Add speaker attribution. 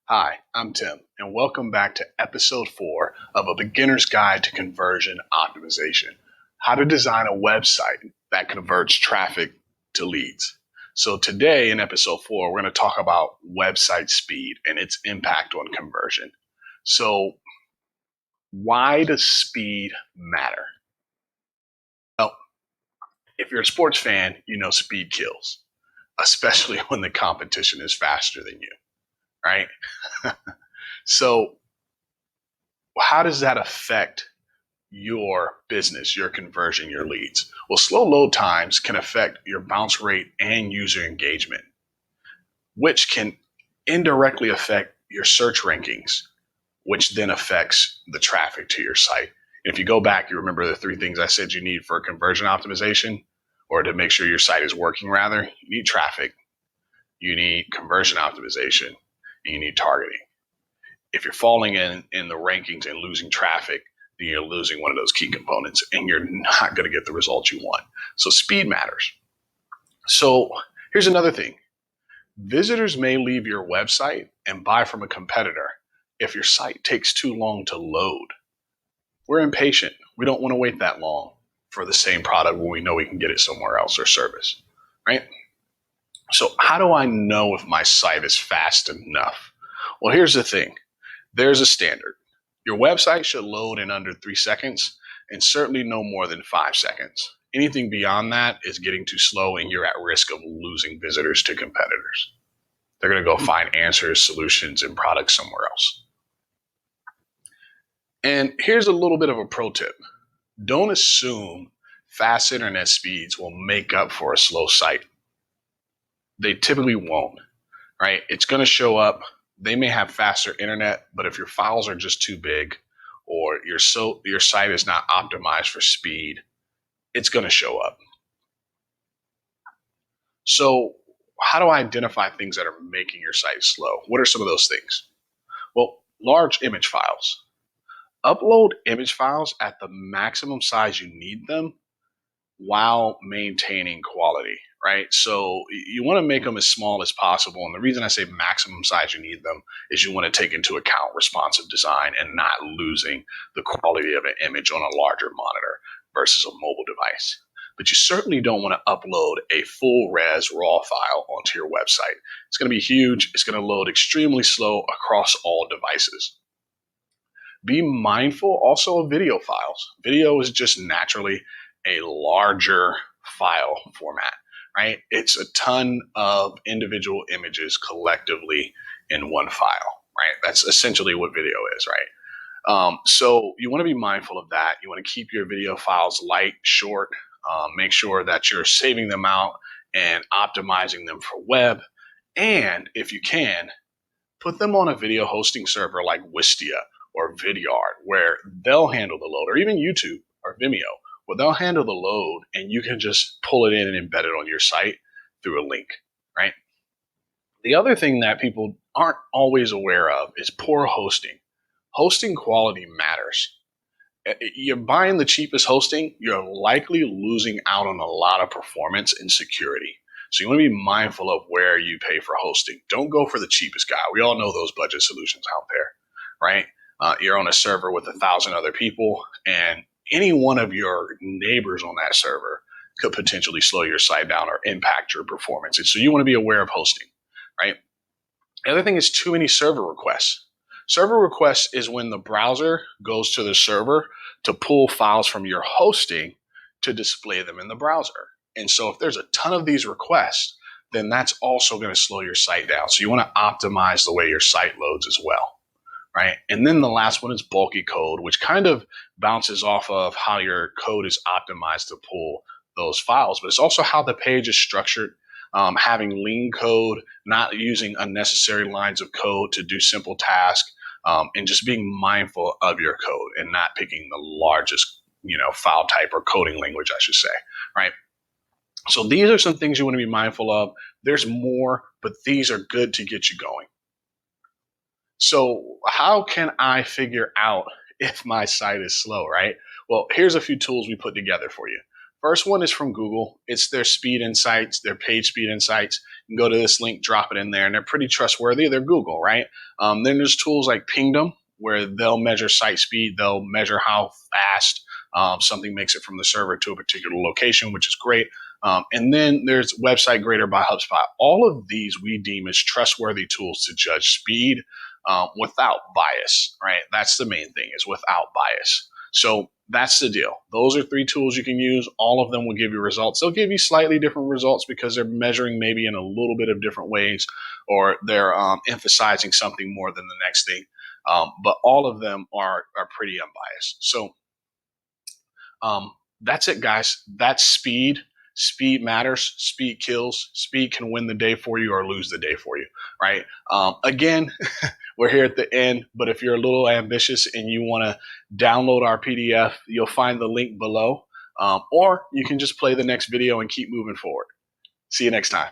Speaker 1: Hi, I'm Tim, and welcome back to episode 4 of A Beginner's Guide to Conversion Optimization: How to Design a Website that Converts Traffic to Leads. So, today in episode 4, we're going to talk about website speed and its impact on conversion. So, why does speed matter? Well, if you're a sports fan, you know speed kills, especially when the competition is faster than you, right? So, how does that affect your business, your conversion, your leads? Well, slow load times can affect your bounce rate and user engagement, which can indirectly affect your search rankings, which then affects the traffic to your site. And if you go back, you remember the 3 things I said you need for conversion optimization, or to make sure your site is working rather. You need traffic, you need conversion optimization, and you need targeting. If you're falling in the rankings and losing traffic, then you're losing one of those key components and you're not going to get the results you want. So speed matters. So here's another thing. Visitors may leave your website and buy from a competitor if your site takes too long to load. We're impatient. We don't want to wait that long for the same product when we know we can get it somewhere else or service, right? So how do I know if my site is fast enough? Well, here's the thing. There's a standard. Your website should load in under 3 seconds and certainly no more than 5 seconds. Anything beyond that is getting too slow and you're at risk of losing visitors to competitors. They're going to go find answers, solutions, and products somewhere else. And here's a little bit of a pro tip. Don't assume fast internet speeds will make up for a slow site. They typically won't, right? It's going to show up. They may have faster internet, but if your files are just too big or your site is not optimized for speed, it's going to show up. So, how do I identify things that are making your site slow? What are some of those things? Well, large image files. Upload image files at the maximum size you need them while maintaining quality, right? So you want to make them as small as possible. And the reason I say maximum size you need them is you want to take into account responsive design and not losing the quality of an image on a larger monitor versus a mobile device. But you certainly don't want to upload a full res raw file onto your website. It's going to be huge. It's going to load extremely slow across all devices. Be mindful also of video files. Video is just naturally a larger file format, right? It's a ton of individual images collectively in one file, right? That's essentially what video is, right? So you want to be mindful of that. You want to keep your video files light, short. Make sure that you're saving them out and optimizing them for web. And if you can, put them on a video hosting server like Wistia or Vidyard, where they'll handle the load, or even YouTube or Vimeo, where they'll handle the load and you can just pull it in and embed it on your site through a link, right? The other thing that people aren't always aware of is poor hosting. Hosting quality matters. You're buying the cheapest hosting, you're likely losing out on a lot of performance and security. So you want to be mindful of where you pay for hosting. Don't go for the cheapest guy. We all know those budget solutions out there, right? You're on a server with 1,000 other people, and any one of your neighbors on that server could potentially slow your site down or impact your performance. And so you want to be aware of hosting, right? The other thing is too many server requests. Server requests is when the browser goes to the server to pull files from your hosting to display them in the browser. And so if there's a ton of these requests, then that's also going to slow your site down. So you want to optimize the way your site loads as well, right? And then the last one is bulky code, which kind of bounces off of how your code is optimized to pull those files, but it's also how the page is structured. Having lean code, not using unnecessary lines of code to do simple tasks, and just being mindful of your code and not picking the largest, file type or coding language, I should say, right? So these are some things you want to be mindful of. There's more, but these are good to get you going. So how can I figure out if my site is slow, right? Well, here's a few tools we put together for you. first one is from Google. It's their speed insights, their page speed insights. You can go to this link, drop it in there, and they're pretty trustworthy. They're Google, right? Then there's tools like Pingdom, where they'll measure site speed. They'll measure how fast something makes it from the server to a particular location, which is great. And then there's Website Grader by HubSpot. All of these we deem as trustworthy tools to judge speed without bias, right? That's the main thing, is without bias. So that's the deal. Those are 3 tools you can use. All of them will give you results. They'll give you slightly different results because they're measuring maybe in a little bit of different ways, or they're emphasizing something more than the next thing. But all of them are pretty unbiased. So that's it, guys. That's speed. Speed matters. Speed kills. Speed can win the day for you or lose the day for you, right? Again, we're here at the end, but if you're a little ambitious and you want to download our PDF, you'll find the link below, or you can just play the next video and keep moving forward. See you next time.